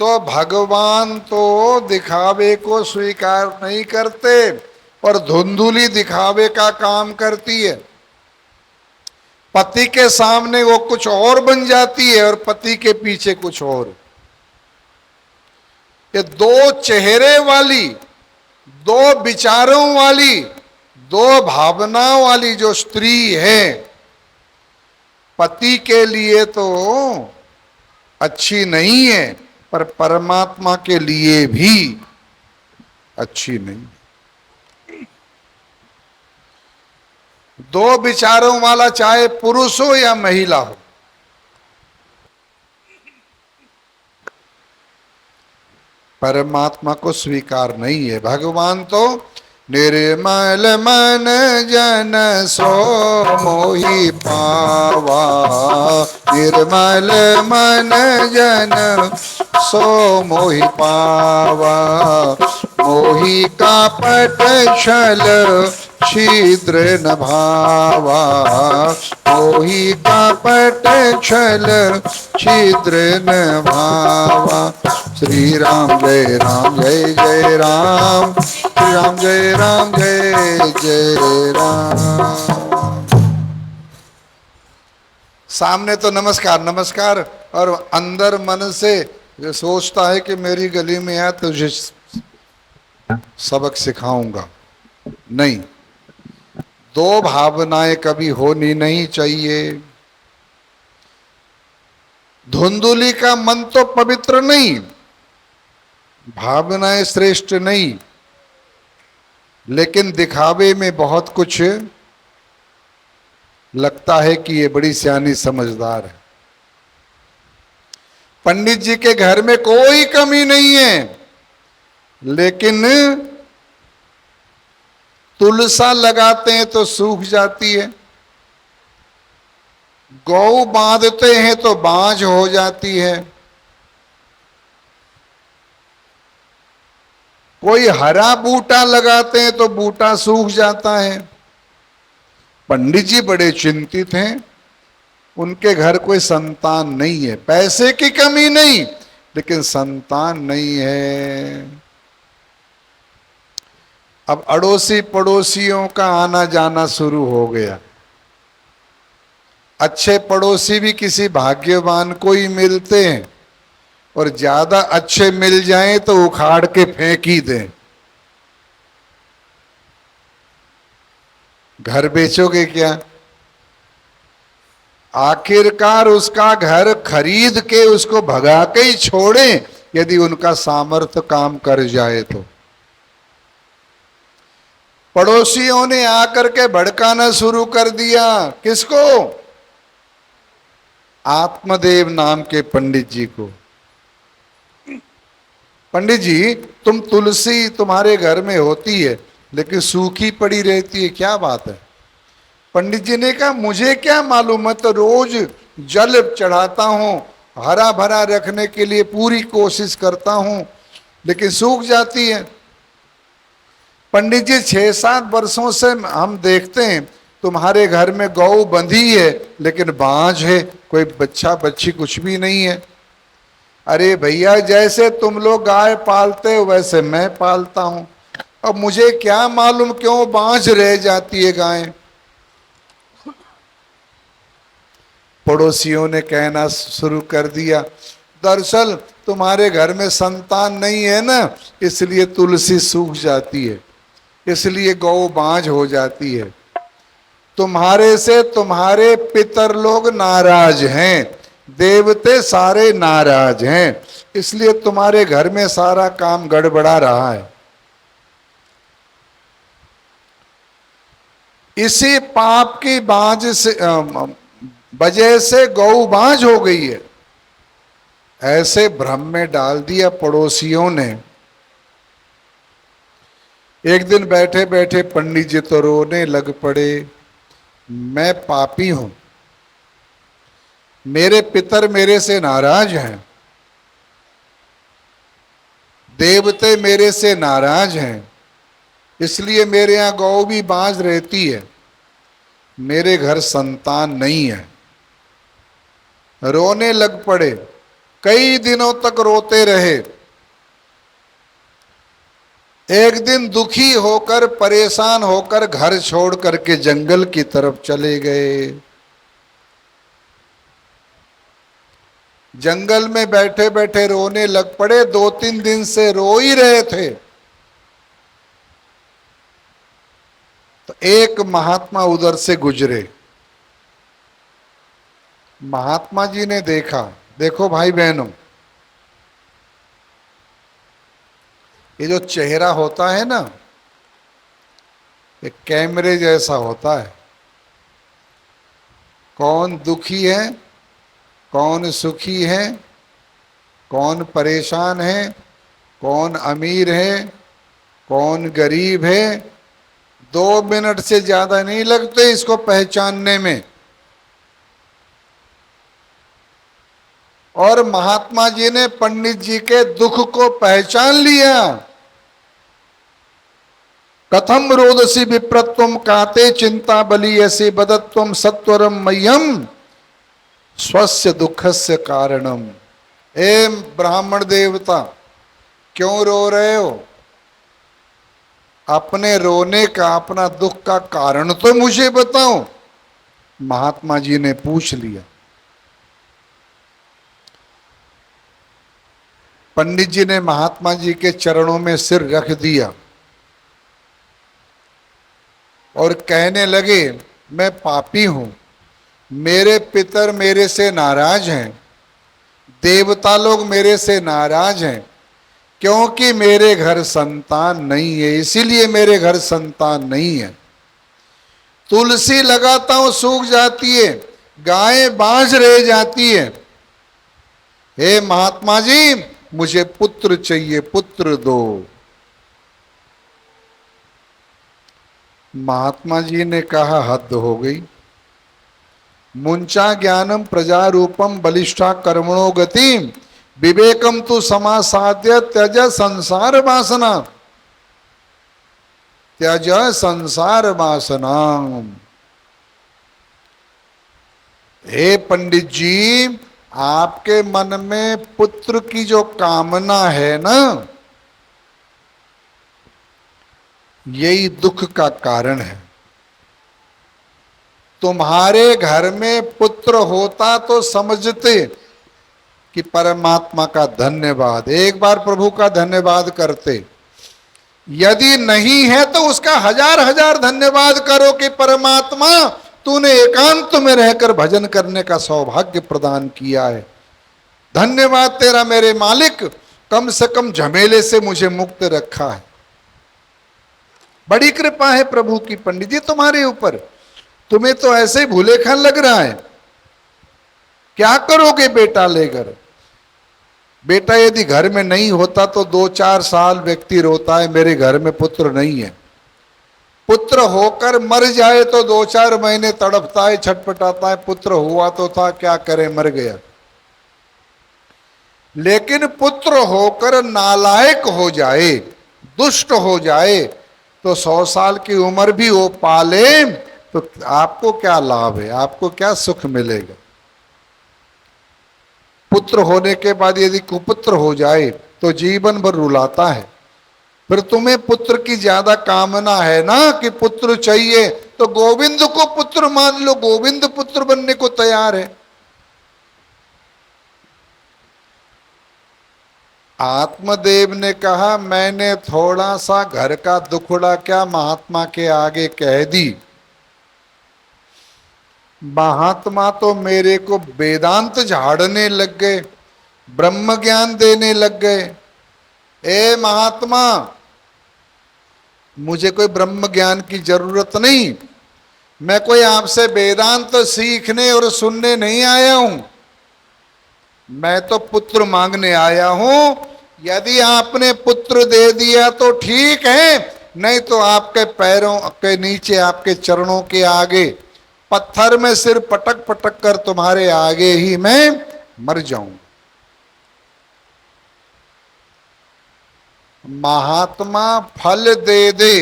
तो भगवान तो दिखावे को स्वीकार नहीं करते, और धुंधुली दिखावे का काम करती है। पति के सामने वो कुछ और बन जाती है और पति के पीछे कुछ और। ये दो चेहरे वाली, दो विचारों वाली, दो भावनाओं वाली जो स्त्री है, पति के लिए तो अच्छी नहीं है, पर परमात्मा के लिए भी अच्छी नहीं। दो विचारों वाला चाहे पुरुष हो या महिला हो, परमात्मा को स्वीकार नहीं है। भगवान तो निर्मल मन जन सो मोहि पावा, निर्मल मन जन सो मोहि पावा, मोहि कापट छल छिद्र न भावा, मोहि कापट छल छिद्र न भावा। श्री राम जय राम जय जय राम, श्री राम जय राम जय जय राम। सामने तो नमस्कार नमस्कार, और अंदर मन से जो सोचता है कि मेरी गली में आया तो तुझे सबक सिखाऊंगा। नहीं, दो भावनाएं कभी होनी नहीं चाहिए। धुंधुली का मन तो पवित्र नहीं, भावनाएं श्रेष्ठ नहीं, लेकिन दिखावे में बहुत कुछ लगता है कि ये बड़ी सियानी समझदार है। पंडित जी के घर में कोई कमी नहीं है, लेकिन तुलसा लगाते हैं तो सूख जाती है, गौ बांधते हैं तो बांझ हो जाती है, कोई हरा बूटा लगाते हैं तो बूटा सूख जाता है। पंडित जी बड़े चिंतित हैं, उनके घर कोई संतान नहीं है। पैसे की कमी नहीं, लेकिन संतान नहीं है। अब अड़ोसी पड़ोसियों का आना जाना शुरू हो गया। अच्छे पड़ोसी भी किसी भाग्यवान को ही मिलते हैं, और ज्यादा अच्छे मिल जाएं तो उखाड़ के फेंक ही दें। घर बेचोगे क्या? आखिरकार उसका घर खरीद के उसको भगा के ही छोड़ें, यदि उनका सामर्थ्य काम कर जाए तो। पड़ोसियों ने आकर के भड़काना शुरू कर दिया। किसको? आत्मदेव नाम के पंडित जी को। पंडित जी, तुम तुलसी तुम्हारे घर में होती है लेकिन सूखी पड़ी रहती है, क्या बात है? पंडित जी ने कहा, मुझे क्या मालूम, मैं तो रोज जल चढ़ाता हूं, हरा भरा रखने के लिए पूरी कोशिश करता हूं, लेकिन सूख जाती है। पंडित जी, 6-7 वर्षों से हम देखते हैं तुम्हारे घर में गौ बंधी है लेकिन बांझ है, कोई बच्चा बच्ची कुछ भी नहीं है। अरे भैया, जैसे तुम लोग गाय पालते हो वैसे मैं पालता हूं, अब मुझे क्या मालूम क्यों बांझ रह जाती है गाय। पड़ोसियों ने कहना शुरू कर दिया, दरअसल तुम्हारे घर में संतान नहीं है ना, इसलिए तुलसी सूख जाती है, इसलिए गौ बांझ हो जाती है। तुम्हारे से तुम्हारे पितर लोग नाराज हैं, देवते सारे नाराज हैं, इसलिए तुम्हारे घर में सारा काम गड़बड़ा रहा है। इसी पाप की बांझ से वजह से गौ बांझ हो गई है, ऐसे भ्रम में डाल दिया पड़ोसियों ने। एक दिन बैठे बैठे पंडित जी तो रोने लग पड़े, मैं पापी हूं, मेरे पितर मेरे से नाराज हैं, देवते मेरे से नाराज हैं, इसलिए मेरे यहां गौ भी बांझ रहती है, मेरे घर संतान नहीं है। रोने लग पड़े। कई दिनों तक रोते रहे। एक दिन दुखी होकर, परेशान होकर घर छोड़ करके जंगल की तरफ चले गए। जंगल में बैठे बैठे रोने लग पड़े। 2-3 दिन से रो ही रहे थे। तो एक महात्मा उधर से गुजरे। महात्मा जी ने देखा, देखो भाई बहनों, ये जो चेहरा होता है ना, ये कैमरे जैसा होता है। कौन दुखी है, कौन सुखी है, कौन परेशान है, कौन अमीर है, कौन गरीब है, 2 मिनट से ज्यादा नहीं लगते इसको पहचानने में। और महात्मा जी ने पंडित जी के दुख को पहचान लिया। कथम रोदसी विप्रत्वम काते चिंता बलीयसी बदत्वम सत्वरम मह्यम स्वस्य दुखस्य कारणम। ए ब्राह्मण देवता, क्यों रो रहे हो? अपने रोने का, अपना दुख का कारण तो मुझे बताओ। महात्मा जी ने पूछ लिया। पंडित जी ने महात्मा जी के चरणों में सिर रख दिया और कहने लगे, मैं पापी हूं, मेरे पितर मेरे से नाराज हैं, देवता लोग मेरे से नाराज हैं, क्योंकि मेरे घर संतान नहीं है, इसीलिए मेरे घर संतान नहीं है। तुलसी लगाता हूं सूख जाती है, गाय बांझ रह जाती है। हे महात्मा जी, मुझे पुत्र चाहिए, पुत्र दो। महात्मा जी ने कहा, हद हो गई। मुंचा ज्ञानम प्रजारूपम बलिष्ठा कर्मणो गति विवेकम तु समासाद्य त्यज संसार वासना, त्यज संसार वासना। हे पंडित जी, आपके मन में पुत्र की जो कामना है ना, यही दुख का कारण है। तुम्हारे घर में पुत्र होता तो समझते कि परमात्मा का धन्यवाद, एक बार प्रभु का धन्यवाद करते। यदि नहीं है तो उसका हजार हजार धन्यवाद करो कि परमात्मा, तूने एकांत में रहकर भजन करने का सौभाग्य प्रदान किया है। धन्यवाद तेरा मेरे मालिक, कम से कम झमेले से मुझे मुक्त रखा है। बड़ी कृपा है प्रभु की पंडित जी तुम्हारे ऊपर। तुम्हें तो ऐसे ही भूले खान लग रहा है। क्या करोगे बेटा लेकर? बेटा यदि घर में नहीं होता तो 2-4 साल व्यक्ति रोता है, मेरे घर में पुत्र नहीं है। पुत्र होकर मर जाए तो 2-4 महीने तड़पता है, छटपटाता है, पुत्र हुआ तो था, क्या करे, मर गया। लेकिन पुत्र होकर नालायक हो जाए, दुष्ट हो जाए, तो 100 साल की उम्र भी वो पाले तो आपको क्या लाभ है, आपको क्या सुख मिलेगा? पुत्र होने के बाद यदि कुपुत्र हो जाए तो जीवन भर रुलाता है। फिर तुम्हें पुत्र की ज्यादा कामना है ना कि पुत्र चाहिए, तो गोविंद को पुत्र मान लो, गोविंद पुत्र बनने को तैयार है। आत्मदेव ने कहा, मैंने थोड़ा सा घर का दुखड़ा क्या महात्मा के आगे कह दी। महात्मा तो मेरे को वेदांत झाड़ने लग गए, ब्रह्म ज्ञान देने लग गए। ए महात्मा, मुझे कोई ब्रह्म ज्ञान की जरूरत नहीं, मैं कोई आपसे वेदांत सीखने और सुनने नहीं आया हूं, मैं तो पुत्र मांगने आया हूं। यदि आपने पुत्र दे दिया तो ठीक है, नहीं तो आपके पैरों के नीचे, आपके चरणों के आगे पत्थर में सिर पटक पटक कर तुम्हारे आगे ही मैं मर जाऊं। महात्मा फल दे दे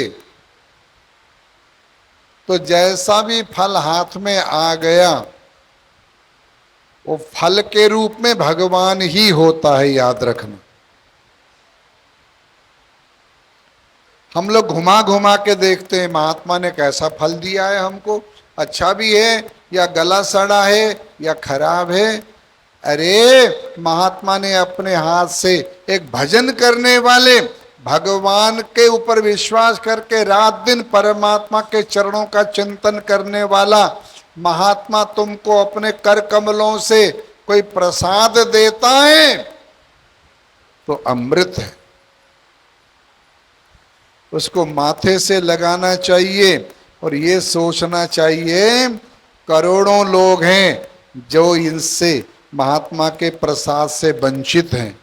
तो जैसा भी फल हाथ में आ गया, वो फल के रूप में भगवान ही होता है, याद रखना। हम लोग घुमा घुमा के देखते हैं महात्मा ने कैसा फल दिया है हमको, अच्छा भी है या गला सड़ा है या खराब है। अरे महात्मा ने अपने हाथ से एक भजन करने वाले, भगवान के ऊपर विश्वास करके रात दिन परमात्मा के चरणों का चिंतन करने वाला महात्मा तुमको अपने कर कमलों से कोई प्रसाद देता है तो अमृत है, उसको माथे से लगाना चाहिए और ये सोचना चाहिए करोड़ों लोग हैं जो इनसे महात्मा के प्रसाद से वंचित हैं।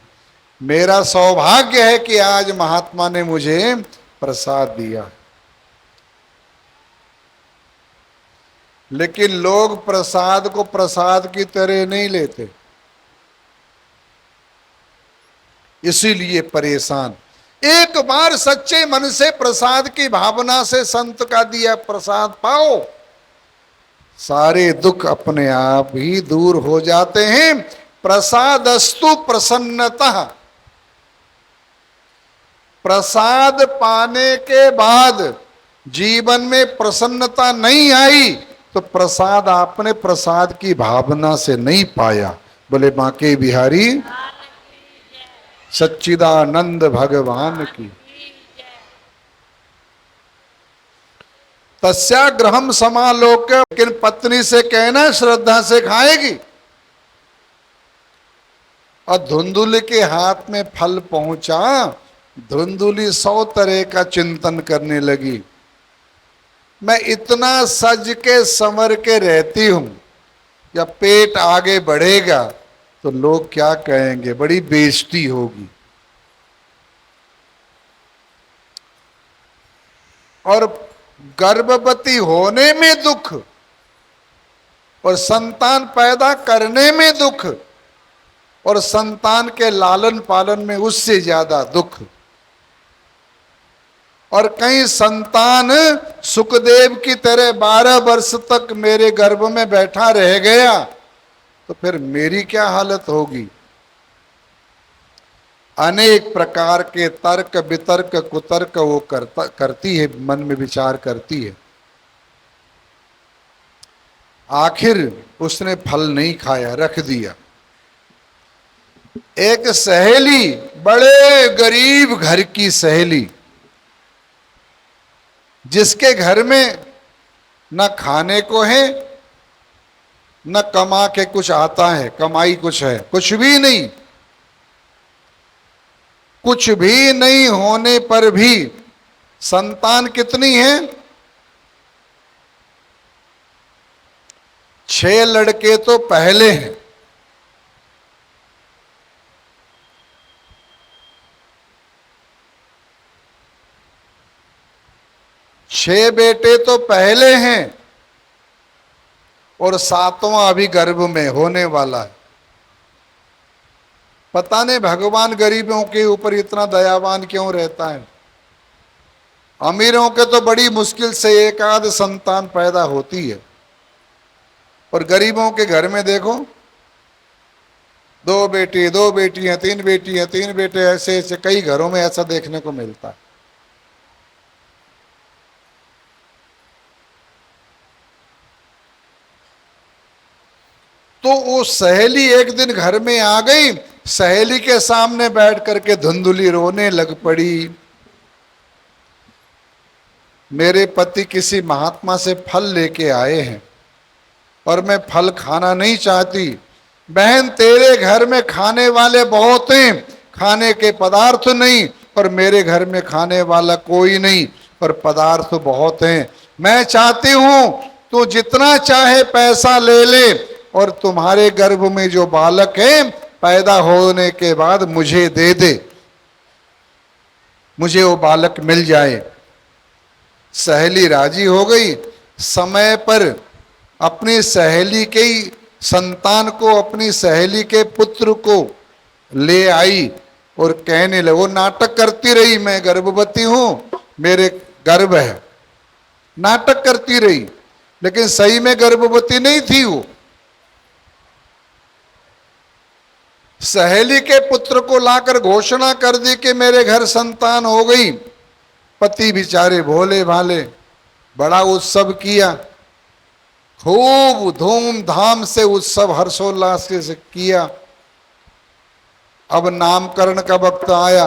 मेरा सौभाग्य है कि आज महात्मा ने मुझे प्रसाद दिया। लेकिन लोग प्रसाद को प्रसाद की तरह नहीं लेते, इसीलिए परेशान। एक बार सच्चे मन से प्रसाद की भावना से संत का दिया प्रसाद पाओ, सारे दुख अपने आप ही दूर हो जाते हैं। प्रसादस्तु प्रसन्नतः। प्रसाद पाने के बाद जीवन में प्रसन्नता नहीं आई तो प्रसाद आपने प्रसाद की भावना से नहीं पाया। बोले बांके बिहारी सच्चिदानंद भगवान की। तस्याग्रहम समालोक्य। लेकिन पत्नी से कहना श्रद्धा से खाएगी। और धुंधुली के हाथ में फल पहुंचा, धुंधुली 100 तरह का चिंतन करने लगी। मैं इतना सज के संवर के रहती हूं, जब पेट आगे बढ़ेगा तो लोग क्या कहेंगे, बड़ी बेइज्जती होगी। और गर्भवती होने में दुख और संतान पैदा करने में दुख और संतान के लालन पालन में उससे ज्यादा दुख। और कहीं संतान सुखदेव की तरह 12 वर्ष तक मेरे गर्भ में बैठा रह गया तो फिर मेरी क्या हालत होगी। अनेक प्रकार के तर्क वितर्क कुतर्क वो करती है, मन में विचार करती है। आखिर उसने फल नहीं खाया, रख दिया। एक सहेली, बड़े गरीब घर की सहेली, जिसके घर में न खाने को है न कमा के कुछ आता है, कमाई कुछ है, कुछ भी नहीं। कुछ भी नहीं होने पर भी संतान कितनी है? 6 लड़के तो पहले हैं। छह बेटे तो पहले हैं और 7वां अभी गर्भ में होने वाला है। पता नहीं भगवान गरीबों के ऊपर इतना दयावान क्यों रहता है। अमीरों के तो बड़ी मुश्किल से एक आध संतान पैदा होती है, और गरीबों के घर में देखो 2 बेटी 2 बेटियां, 3 बेटियां 3 बेटे, ऐसे ऐसे कई घरों में ऐसा देखने को मिलता है। तो वो सहेली एक दिन घर में आ गई, सहेली के सामने बैठ करके धुंधुली रोने लग पड़ी। मेरे पति किसी महात्मा से फल लेके आए हैं और मैं फल खाना नहीं चाहती। बहन तेरे घर में खाने वाले बहुत हैं, खाने के पदार्थ नहीं, और मेरे घर में खाने वाला कोई नहीं और पदार्थ बहुत हैं। मैं चाहती हूं तू जितना चाहे पैसा ले ले और तुम्हारे गर्भ में जो बालक है पैदा होने के बाद मुझे दे दे, मुझे वो बालक मिल जाए। सहेली राजी हो गई। समय पर अपनी सहेली के संतान को, अपनी सहेली के पुत्र को ले आई और कहने लगे, वो नाटक करती रही, मैं गर्भवती हूं, मेरे गर्भ है, नाटक करती रही, लेकिन सही में गर्भवती नहीं थी वो। सहेली के पुत्र को लाकर घोषणा कर दी कि मेरे घर संतान हो गई। पति बेचारे भोले भाले, बड़ा उत्सव किया, खूब धूमधाम से उत्सव हर्षोल्लास से किया। अब नामकरण का वक्त आया।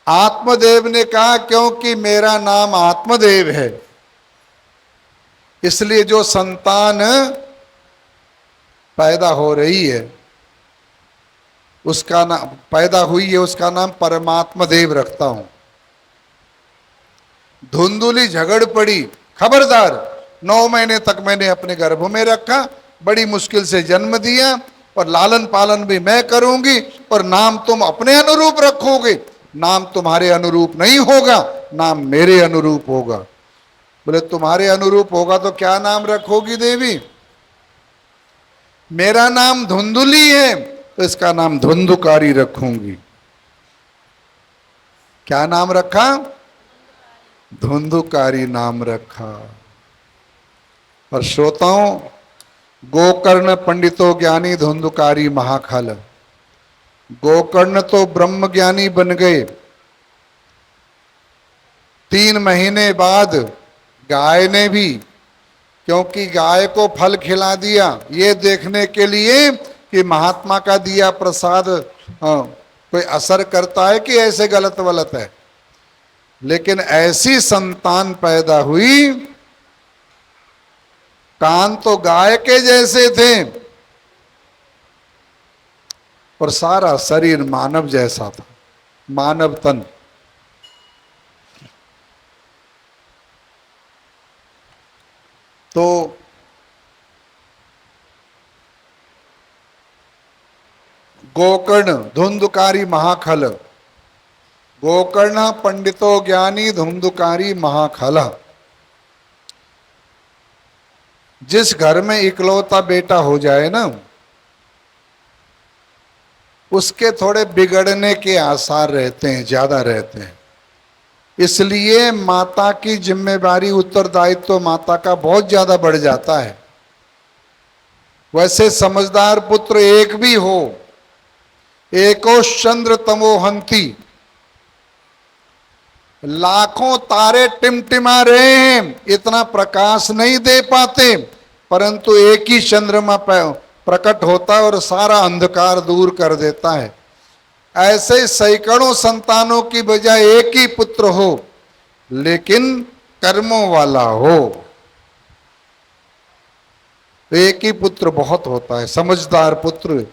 आत्मदेव ने कहा क्योंकि मेरा नाम आत्मदेव है, इसलिए जो संतान पैदा हो रही है उसका नाम पैदा हुई है उसका नाम परमात्मा देव रखता हूं। धुंधुली झगड़ पड़ी, खबरदार, 9 महीने तक मैंने अपने गर्भ में रखा, बड़ी मुश्किल से जन्म दिया और लालन पालन भी मैं करूंगी और नाम तुम अपने अनुरूप रखोगे। नाम तुम्हारे अनुरूप नहीं होगा, नाम मेरे अनुरूप होगा। बोले तुम्हारे अनुरूप होगा तो क्या नाम रखोगी देवी? मेरा नाम धुंधुली है तो इसका नाम धुंधुकारी रखूंगी। क्या नाम रखा? धुंधुकारी नाम रखा। और श्रोताओं, गोकर्ण पंडितो ज्ञानी धुंधुकारी महाखल। गोकर्ण तो ब्रह्म ज्ञानी बन गए। 3 महीने बाद गाय ने भी, क्योंकि गाय को फल खिला दिया ये देखने के लिए कि महात्मा का दिया प्रसाद कोई असर करता है कि ऐसे गलत वलत है, लेकिन ऐसी संतान पैदा हुई, कान तो गाय के जैसे थे और सारा शरीर मानव जैसा था, मानव तन। तो गोकर्ण धुंधुकारी महाखल, गोकर्ण पंडितो ज्ञानी धुंधुकारी महाखल। जिस घर में इकलौता बेटा हो जाए ना, उसके थोड़े बिगड़ने के आसार रहते हैं, ज्यादा रहते हैं। इसलिए माता की जिम्मेदारी, उत्तरदायित्व तो माता का बहुत ज्यादा बढ़ जाता है। वैसे समझदार पुत्र एक भी हो, एको चंद्र तमो हंती, लाखों तारे टिमटिमा रहे हैं, इतना प्रकाश नहीं दे पाते, परंतु एक ही चंद्रमा प्रकट होता है और सारा अंधकार दूर कर देता है। ऐसे सैकड़ों संतानों की बजाय एक ही पुत्र हो, लेकिन कर्मों वाला हो। एक ही पुत्र बहुत होता है, समझदार पुत्र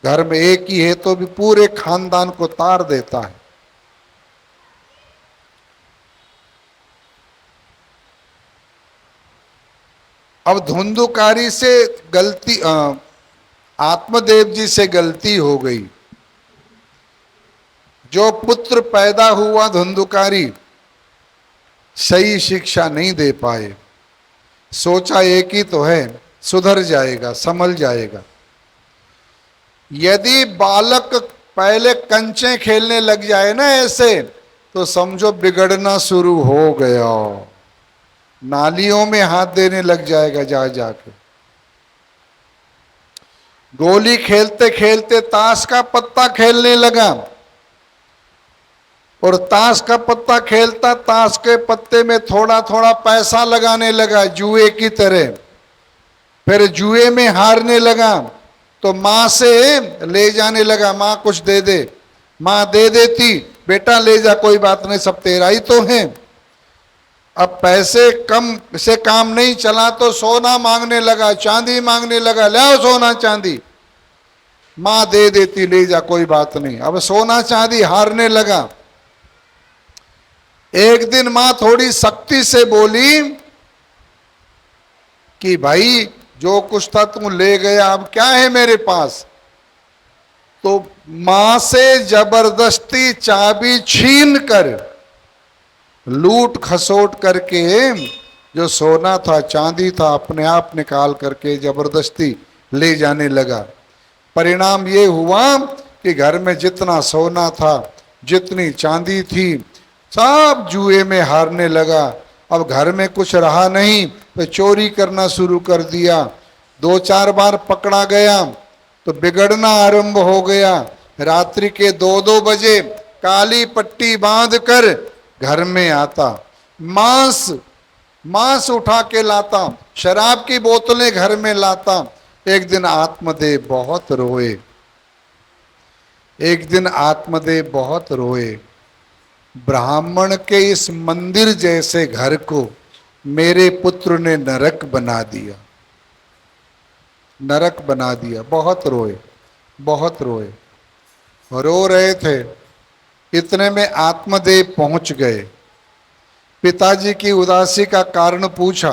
घर में एक ही है तो भी पूरे खानदान को तार देता है। अब धुंधुकारी से गलती, आत्मदेव जी से गलती हो गई। जो पुत्र पैदा हुआ धुंधुकारी, सही शिक्षा नहीं दे पाए। सोचा एक ही तो है, सुधर जाएगा, संभल जाएगा। यदि बालक पहले कंचे खेलने लग जाए ना ऐसे, तो समझो बिगड़ना शुरू हो गया, नालियों में हाथ देने लग जाएगा जा जाके। गोली खेलते खेलते ताश का पत्ता खेलने लगा और ताश का पत्ता खेलता ताश के पत्ते में थोड़ा थोड़ा पैसा लगाने लगा जुए की तरह। फिर जुए में हारने लगा तो माँ से ले जाने लगा, माँ कुछ दे दे, माँ दे देती, बेटा ले जा कोई बात नहीं सब तेरा ही तो है। अब पैसे कम से काम नहीं चला तो सोना मांगने लगा, चांदी मांगने लगा, ले आओ सोना चांदी, माँ दे देती, ले जा कोई बात नहीं। अब सोना चांदी हारने लगा। एक दिन माँ थोड़ी सख्ती से बोली कि भाई जो कुछ था तुम ले गया, अब क्या है मेरे पास। तो माँ से जबरदस्ती चाबी छीन कर, लूट खसोट करके जो सोना था चांदी था अपने आप निकाल करके जबरदस्ती ले जाने लगा। परिणाम ये हुआ कि घर में जितना सोना था, जितनी चांदी थी, सब जुए में हारने लगा। अब घर में कुछ रहा नहीं तो चोरी करना शुरू कर दिया। 2-4 बार पकड़ा गया तो बिगड़ना आरंभ हो गया। रात्रि के 2-2 बजे काली पट्टी बांध कर घर में आता, मांस उठा के लाता, शराब की बोतलें घर में लाता। एक दिन आत्मदेव बहुत रोए, एक दिन आत्मदेव बहुत रोए। ब्राह्मण के इस मंदिर जैसे घर को मेरे पुत्र ने नरक बना दिया, नरक बना दिया। बहुत रोए, बहुत रोए, रो रहे थे। इतने में आत्मदेव पहुंच गए। पिताजी की उदासी का कारण पूछा।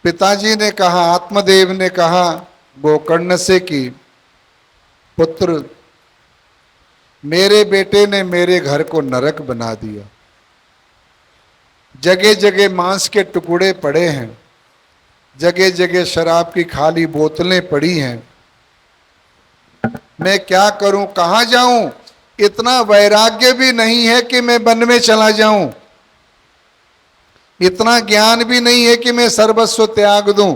पिताजी ने कहा, आत्मदेव ने कहा गोकर्ण से कि पुत्र, मेरे बेटे ने मेरे घर को नरक बना दिया। जगह जगह मांस के टुकड़े पड़े हैं, जगह जगह शराब की खाली बोतलें पड़ी हैं। मैं क्या करूं, कहां जाऊं? इतना वैराग्य भी नहीं है कि मैं वन में चला जाऊं, इतना ज्ञान भी नहीं है कि मैं सर्वस्व त्याग दूं,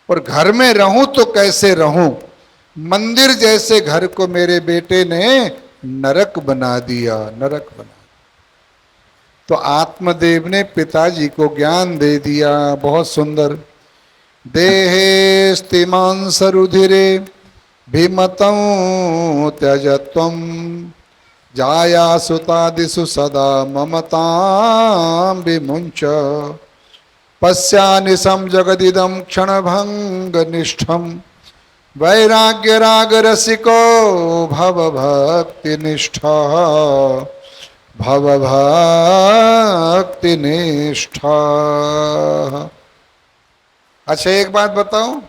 और घर में रहूं तो कैसे रहूं? मंदिर जैसे घर को मेरे बेटे ने नरक बना दिया, नरक बना। तो आत्मदेव ने पिताजी को ज्ञान दे दिया। बहुत सुंदर। देहे स्तिमांस रुधिरे भीमतं त्यजत्वं जाया सुतादिषु सदा ममतां विमुञ्च पश्यानिशं जगदिदं क्षणभंग निष्ठं वैराग्य राग रसिको भव भक्ति निष्ठा, भव भक्ति निष्ठा। अच्छा एक बात बताऊं,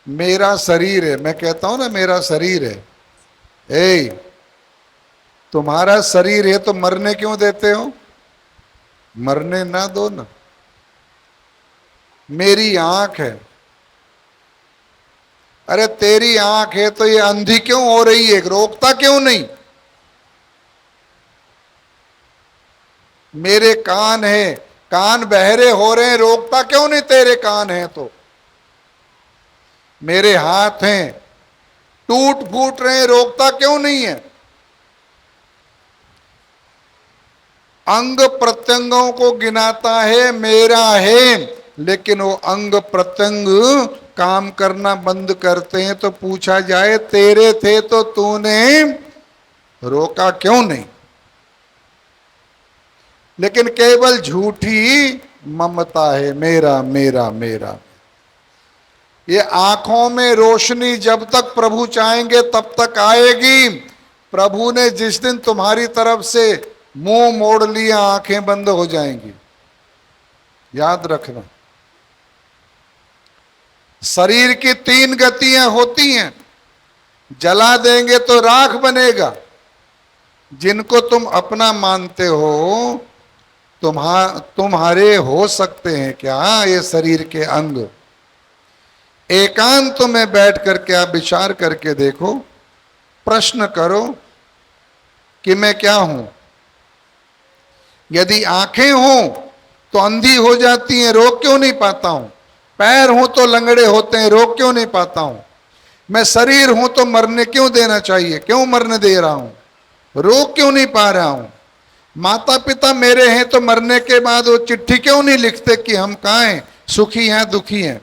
मेरा शरीर है, मैं कहता हूं ना मेरा शरीर है। तुम्हारा शरीर है तो मरने क्यों देते हो? मरने ना दो ना। मेरी आंख है, अरे तेरी आंख है तो ये अंधी क्यों हो रही है? रोकता क्यों नहीं? मेरे कान है, कान बहरे हो रहे हैं, रोकता क्यों नहीं? तेरे कान है तो। मेरे हाथ हैं, टूट फूट रहे हैं, रोकता क्यों नहीं है? अंग प्रत्यंगों को गिनाता है, मेरा है, लेकिन वो अंग प्रत्यंग काम करना बंद करते हैं तो पूछा जाए तेरे थे तो तूने रोका क्यों नहीं? लेकिन केवल झूठी ममता है, मेरा मेरा मेरा। ये आंखों में रोशनी जब तक प्रभु चाहेंगे तब तक आएगी। प्रभु ने जिस दिन तुम्हारी तरफ से मुंह मोड़ लिया, आंखें बंद हो जाएंगी, याद रखना। शरीर की 3 गतियां होती हैं। जला देंगे तो राख बनेगा। जिनको तुम अपना मानते हो, तुम्हारे हो सकते हैं क्या ये शरीर के अंग? एकांत में बैठ करके आप विचार करके देखो, प्रश्न करो कि मैं क्या हूं। यदि आंखें हों तो अंधी हो जाती हैं, रोक क्यों नहीं पाता हूं? पैर हों तो लंगड़े होते हैं, रोक क्यों नहीं पाता हूं? मैं शरीर हूं तो मरने क्यों देना चाहिए? क्यों मरने दे रहा हूं? रोक क्यों नहीं पा रहा हूं? माता पिता मेरे हैं तो मरने के बाद वो चिट्ठी क्यों नहीं लिखते कि हम कहाँ हैं, सुखी हैं दुखी हैं?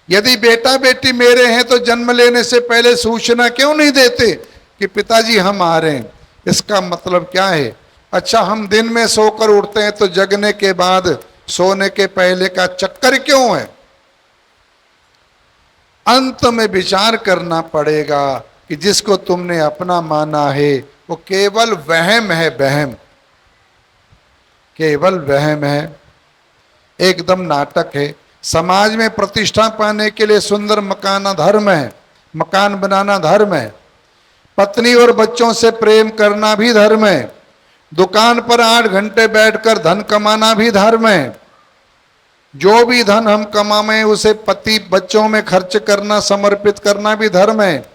यदि बेटा बेटी मेरे हैं तो जन्म लेने से पहले सूचना क्यों नहीं देते कि पिताजी हम आ रहे हैं? इसका मतलब क्या है? अच्छा, हम दिन में सोकर उठते हैं तो जगने के बाद सोने के पहले का चक्कर क्यों है? अंत में विचार करना पड़ेगा कि जिसको तुमने अपना माना है वो केवल वहम है, वहम, केवल वहम है, एकदम नाटक है। समाज में प्रतिष्ठा पाने के लिए सुंदर मकान धर्म है, मकान बनाना धर्म है। पत्नी और बच्चों से प्रेम करना भी धर्म है। दुकान पर 8 घंटे बैठकर धन कमाना भी धर्म है। जो भी धन हम कमाएं उसे पति बच्चों में खर्च करना, समर्पित करना भी धर्म है।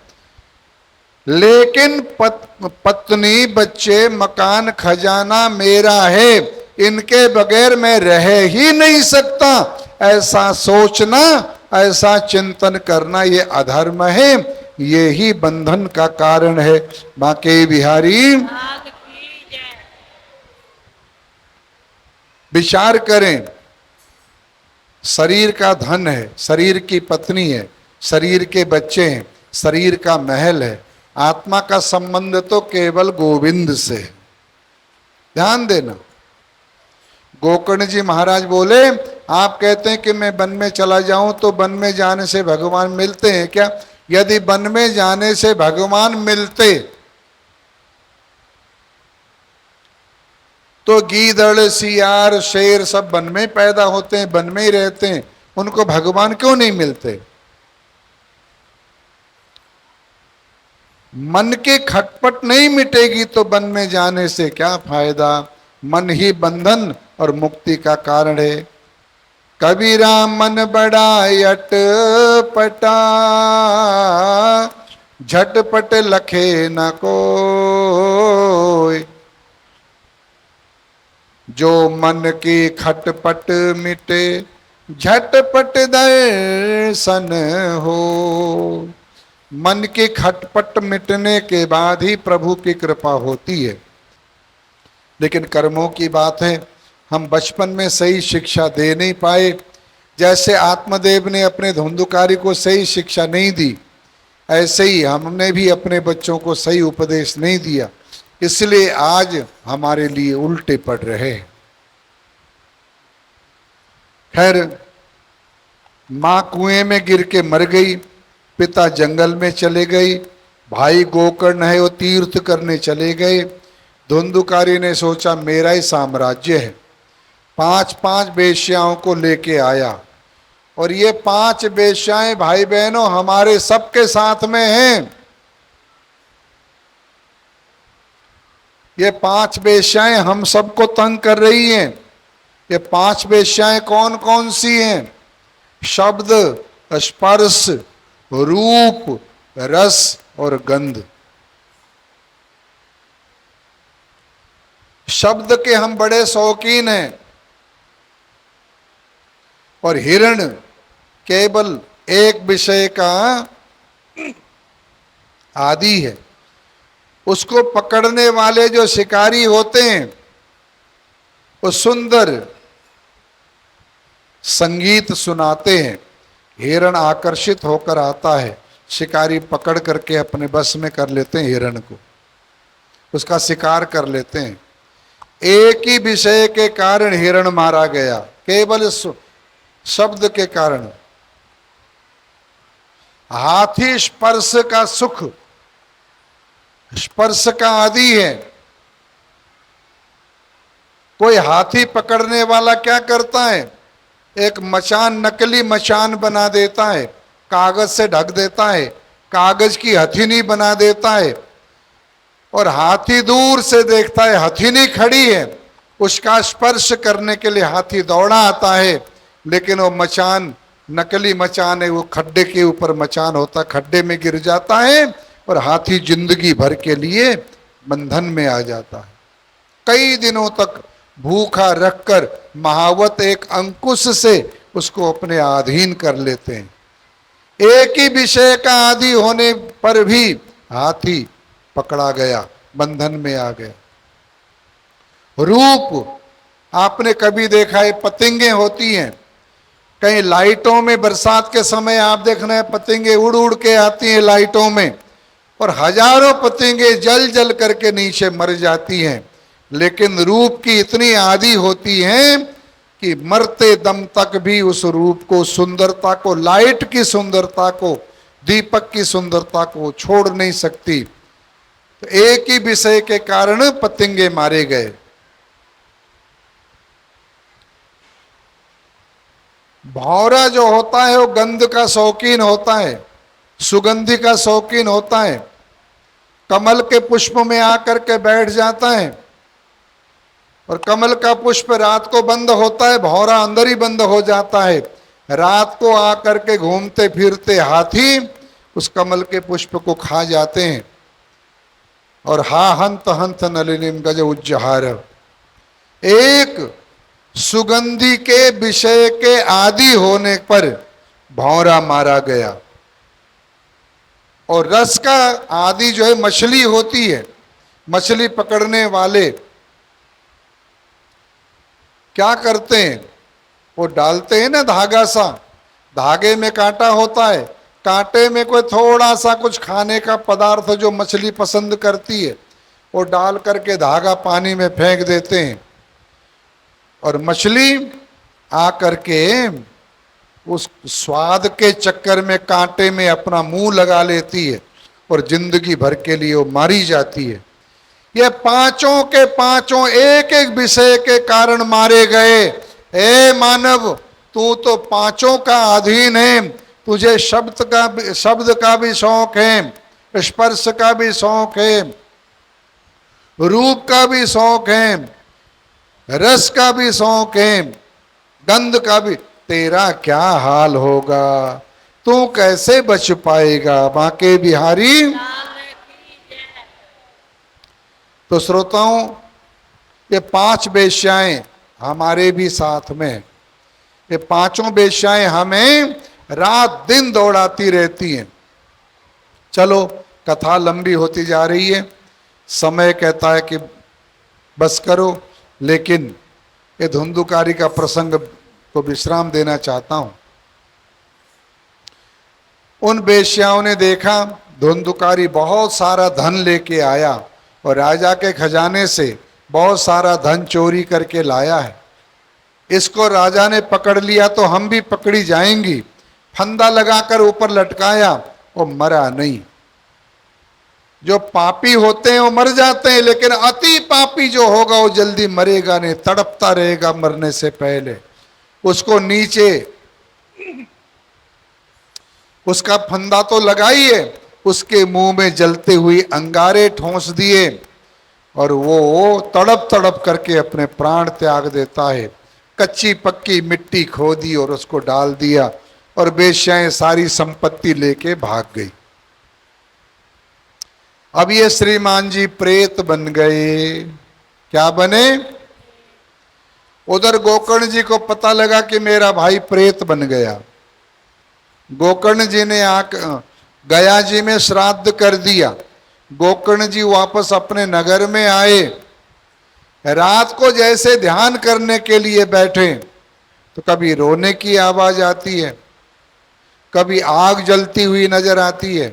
लेकिन पत्नी, बच्चे, मकान, खजाना मेरा है, इनके बगैर मैं रह ही नहीं सकता, ऐसा सोचना ऐसा चिंतन करना ये अधर्म है, ये ही बंधन का कारण है। बांके बिहारी विचार करें, शरीर का धन है, शरीर की पत्नी है, शरीर के बच्चे हैं, शरीर का महल है, आत्मा का संबंध तो केवल गोविंद से है। ध्यान देना, गोकर्ण जी महाराज बोले, आप कहते हैं कि मैं वन में चला जाऊं तो वन में जाने से भगवान मिलते हैं क्या? यदि वन में जाने से भगवान मिलते तो गीदड़, सियार, शेर सब वन में पैदा होते हैं, वन में ही रहते हैं, उनको भगवान क्यों नहीं मिलते? मन की खटपट नहीं मिटेगी तो वन में जाने से क्या फायदा? मन ही बंधन और मुक्ति का कारण है। कबीरा मन बड़ा अटपटा, झटपट लखे न कोई। जो मन की खटपट मिटे, झटपट दर्शन हो। मन की खटपट मिटने के बाद ही प्रभु की कृपा होती है। लेकिन कर्मों की बात है, हम बचपन में सही शिक्षा दे नहीं पाए। जैसे आत्मदेव ने अपने धुंधुकारी को सही शिक्षा नहीं दी, ऐसे ही हमने भी अपने बच्चों को सही उपदेश नहीं दिया, इसलिए आज हमारे लिए उल्टे पड़ रहे हैं। खैर, मां कुएं में गिर के मर गई, पिता जंगल में चले गए, भाई गोकर्ण है वो तीर्थ करने चले गए। धुंधुकारी ने सोचा मेरा ही साम्राज्य है, 5-5 वेश्याओं को लेके आया, और ये 5 वेश्याएं भाई बहनों हमारे सबके साथ में हैं। ये 5 वेश्याएं हम सबको तंग कर रही हैं। ये 5 वेश्याएं कौन कौन सी हैं? शब्द, स्पर्श, रूप, रस और गंध। शब्द के हम बड़े शौकीन हैं, और हिरण केवल एक विषय का आदी है। उसको पकड़ने वाले जो शिकारी होते हैं वो सुंदर संगीत सुनाते हैं, हिरण आकर्षित होकर आता है, शिकारी पकड़ करके अपने बस में कर लेते हैं हिरण को, उसका शिकार कर लेते हैं। एक ही विषय के कारण हिरण मारा गया, केवल शब्द के कारण। हाथी स्पर्श का सुख, स्पर्श का आदी है। कोई हाथी पकड़ने वाला क्या करता है? एक मचान, नकली मचान बना देता है, कागज से ढक देता है, कागज की हथिनी बना देता है, और हाथी दूर से देखता है हथिनी खड़ी है, उसका स्पर्श करने के लिए हाथी दौड़ा आता है, लेकिन वो मचान नकली मचान है, वो खड्डे के ऊपर मचान होता, खड्डे में गिर जाता है और हाथी जिंदगी भर के लिए बंधन में आ जाता है। कई दिनों तक भूखा रखकर महावत एक अंकुश से उसको अपने अधीन कर लेते हैं। एक ही विषय का आदी होने पर भी हाथी पकड़ा गया, बंधन में आ गया। रूप, आपने कभी देखा है पतंगे होती हैं, कहीं लाइटों में बरसात के समय आप देखना है पतंगे उड़ उड़ के आती हैं लाइटों में, और हजारों पतंगे जल जल करके नीचे मर जाती हैं। लेकिन रूप की इतनी आदी होती हैं कि मरते दम तक भी उस रूप को, सुंदरता को, लाइट की सुंदरता को, दीपक की सुंदरता को छोड़ नहीं सकती। तो एक ही विषय के कारण पतंगे मारे गए। भौरा जो होता है वो गंध का शौकीन होता है, सुगंधि का शौकीन होता है, कमल के पुष्प में आकर के बैठ जाता है, और कमल का पुष्प रात को बंद होता है, भौरा अंदर ही बंद हो जाता है। रात को आकर के घूमते फिरते हाथी उस कमल के पुष्प को खा जाते हैं। और हा हंत हंत नलिनीम गज उज्जहार, एक सुगंधि के विषय के आदि होने पर भौरा मारा गया। और रस का आदि जो है मछली होती है, मछली पकड़ने वाले क्या करते हैं, वो डालते हैं ना धागा सा, धागे में कांटा होता है, कांटे में कोई थोड़ा सा कुछ खाने का पदार्थ जो मछली पसंद करती है वो डाल करके धागा पानी में फेंक देते हैं, और मछली आ करके उस स्वाद के चक्कर में कांटे में अपना मुंह लगा लेती है और जिंदगी भर के लिए वो मारी जाती है। ये पांचों के पांचों एक एक विषय के कारण मारे गए। हे मानव, तू तो पांचों का अधीन है, तुझे शब्द का भी शौक है, स्पर्श का भी शौक है, रूप का भी शौक है, रस का भी शौक है, गंध का भी। तेरा क्या हाल होगा, तू कैसे बच पाएगा बांके बिहारी। तो श्रोताओं, ये पांच वेश्याएं हमारे भी साथ में, ये पांचों वेश्याएं हमें रात दिन दौड़ाती रहती हैं। चलो, कथा लंबी होती जा रही है, समय कहता है कि बस करो, लेकिन ये धुंधुकारी का प्रसंग को विश्राम देना चाहता हूं। उन वेश्याओं ने देखा धुंधुकारी बहुत सारा धन लेके आया और राजा के खजाने से बहुत सारा धन चोरी करके लाया है, इसको राजा ने पकड़ लिया तो हम भी पकड़ी जाएंगी। फंदा लगाकर ऊपर लटकाया, वो मरा नहीं। जो पापी होते हैं वो मर जाते हैं, लेकिन अति पापी जो होगा वो जल्दी मरेगा नहीं, तड़पता रहेगा मरने से पहले। उसको नीचे उसका फंदा तो लगाइए, उसके मुंह में जलते हुए अंगारे ठोंस दिए और वो तड़प तड़प करके अपने प्राण त्याग देता है। कच्ची पक्की मिट्टी खोदी और उसको डाल दिया, और वेश्याएं सारी संपत्ति लेके भाग गई। अब ये श्रीमान जी प्रेत बन गए। क्या बने? उधर गोकर्ण जी को पता लगा कि मेरा भाई प्रेत बन गया। गोकर्ण जी ने गया जी में श्राद्ध कर दिया। गोकर्ण जी वापस अपने नगर में आए। रात को जैसे ध्यान करने के लिए बैठे तो कभी रोने की आवाज आती है, कभी आग जलती हुई नजर आती है,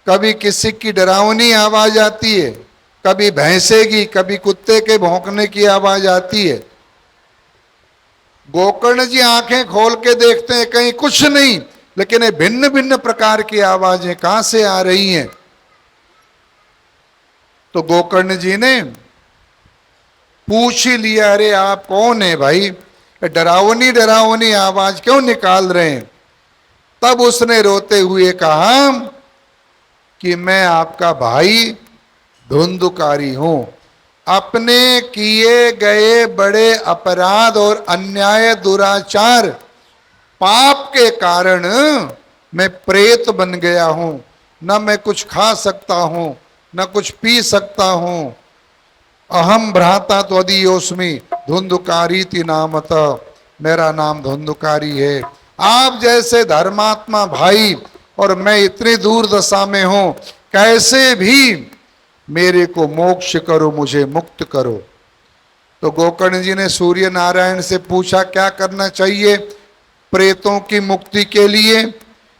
कभी किसी की डरावनी आवाज आती है, कभी भैंसे की, कभी कुत्ते के भौंकने की आवाज आती है। गोकर्ण जी आंखें खोल के देखते हैं, कहीं कुछ नहीं, लेकिन ये भिन्न भिन्न प्रकार की आवाजें कहां से आ रही हैं। तो गोकर्ण जी ने पूछ ही लिया, अरे आप कौन है भाई, डरावनी डरावनी आवाज क्यों निकाल रहे हैं। तब उसने रोते हुए कहा कि मैं आपका भाई धुंधुकारी हूं। अपने किए गए बड़े अपराध और अन्याय दुराचार पाप के कारण मैं प्रेत बन गया हूं। न मैं कुछ खा सकता हूं, न कुछ पी सकता हूं। अहम भ्राता त्वदीयोस्मि धुंधुकारीति नामत, मेरा नाम धुंधुकारी है। आप जैसे धर्मात्मा भाई और मैं इतनी दूर दशा में हूं, कैसे भी मेरे को मोक्ष करो, मुझे मुक्त करो। तो गोकर्ण जी ने सूर्य नारायण से पूछा क्या करना चाहिए प्रेतों की मुक्ति के लिए।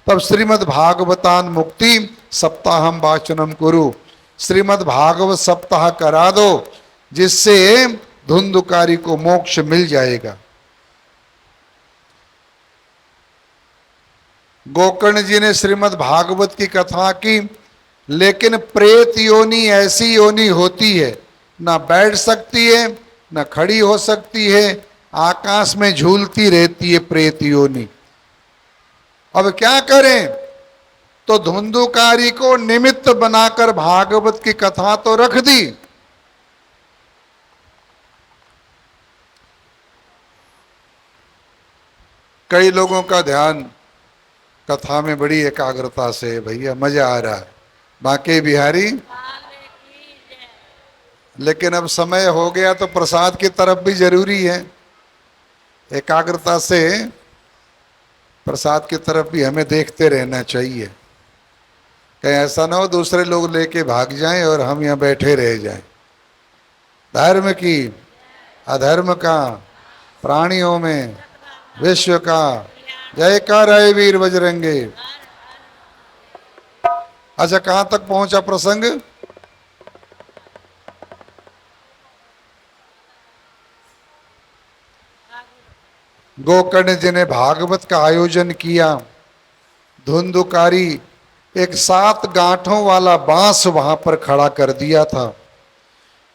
तब श्रीमद् भागवतान मुक्ति सप्ताहम वाचनम कुरु, श्रीमद् भागवत सप्ताह करा दो, जिससे धुंधुकारी को मोक्ष मिल जाएगा। गोकर्ण जी ने श्रीमद् भागवत की कथा की, लेकिन प्रेत योनि ऐसी योनि होती है, ना बैठ सकती है, ना खड़ी हो सकती है, आकाश में झूलती रहती है प्रेत योनि। अब क्या करें? तो धुंधुकारी को निमित्त बनाकर भागवत की कथा तो रख दी, कई लोगों का ध्यान कथा में बड़ी एकाग्रता से, भैया मजा आ रहा है बांके बिहारी, लेकिन अब समय हो गया तो प्रसाद की तरफ भी जरूरी है। एकाग्रता से प्रसाद की तरफ भी हमें देखते रहना चाहिए, कहीं ऐसा ना हो दूसरे लोग लेके भाग जाएं और हम यहाँ बैठे रह जाएं। धर्म की अधर्म का प्राणियों में विश्व का जयकार है वीर बजरंगे। अच्छा, कहां तक पहुंचा प्रसंग? गोकर्ण जी ने भागवत का आयोजन किया। धुंधुकारी एक 7 गांठों वाला बांस वहां पर खड़ा कर दिया था।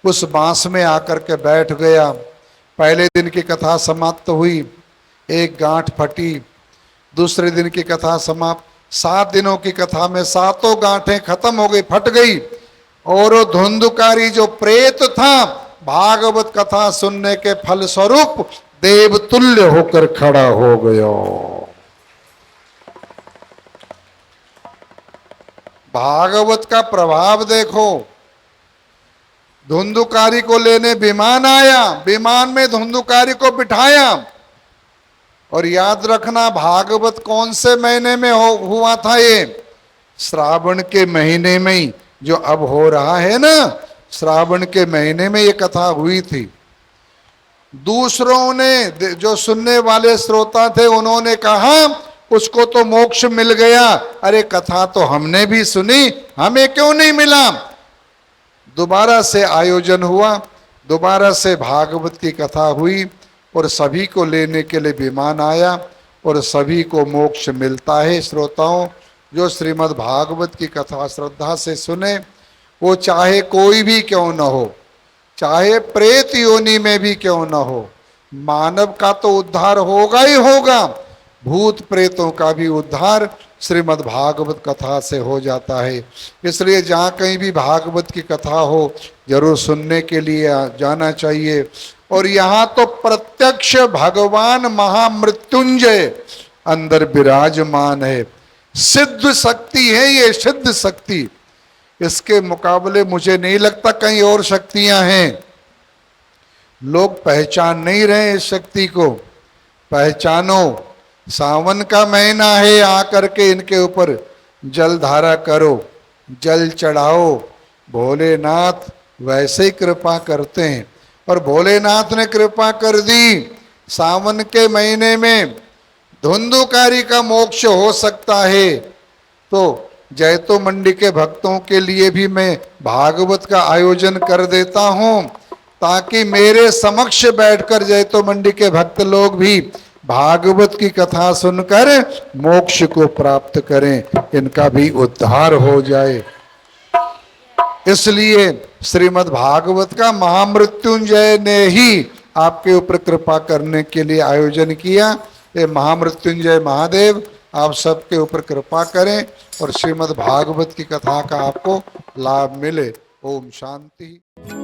उस बांस में आकर के बैठ गया। पहले दिन की कथा समाप्त हुई, एक गांठ फटी। दूसरे दिन की कथा समाप्त, 7 दिनों की कथा में 7 गांठें खत्म हो गई, फट गई। और वो धुंधुकारी जो प्रेत था, भागवत कथा सुनने के फल स्वरूप देवतुल्य होकर खड़ा हो गया। भागवत का प्रभाव देखो। धुंधुकारी को लेने विमान आया, विमान में धुंधुकारी को बिठाया। और याद रखना, भागवत कौन से महीने में हुआ था? ये श्रावण के महीने में ही, जो अब हो रहा है ना, श्रावण के महीने में ये कथा हुई थी। दूसरों ने, जो सुनने वाले श्रोता थे, उन्होंने कहा उसको तो मोक्ष मिल गया। अरे कथा तो हमने भी सुनी, हमें क्यों नहीं मिला? दोबारा से आयोजन हुआ, दोबारा से भागवत की कथा हुई और सभी को लेने के लिए विमान आया और सभी को मोक्ष मिलता है। श्रोताओं, जो श्रीमद् भागवत की कथा श्रद्धा से सुने, वो चाहे कोई भी क्यों न हो, चाहे प्रेत योनि में भी क्यों न हो, मानव का तो उद्धार होगा ही होगा, भूत प्रेतों का भी उद्धार श्रीमद् भागवत कथा से हो जाता है। इसलिए जहाँ कहीं भी भागवत की कथा हो, जरूर सुनने के लिए जाना चाहिए। और यहाँ तो प्रत्यक्ष भगवान महामृत्युंजय अंदर विराजमान है। सिद्ध शक्ति है ये, सिद्ध शक्ति। इसके मुकाबले मुझे नहीं लगता कहीं और शक्तियां हैं। लोग पहचान नहीं रहे इस शक्ति को। पहचानो, सावन का महीना है, आकर के इनके ऊपर जल धारा करो, जल चढ़ाओ। भोलेनाथ वैसे ही कृपा करते हैं और भोलेनाथ ने कृपा कर दी। सावन के महीने में धुंधुकारी का मोक्ष हो सकता है। तो जैतो मंडी के भक्तों के लिए भी मैं भागवत का आयोजन कर देता हूं, ताकि मेरे समक्ष बैठकर जैतो मंडी के भक्त लोग भी भागवत की कथा सुनकर मोक्ष को प्राप्त करें, इनका भी उद्धार हो जाए। इसलिए श्रीमद् भागवत का महामृत्युंजय ने ही आपके ऊपर कृपा करने के लिए आयोजन किया। ये महामृत्युंजय महादेव आप सबके ऊपर कृपा करें और श्रीमद् भागवत की कथा का आपको लाभ मिले। ओम शांति।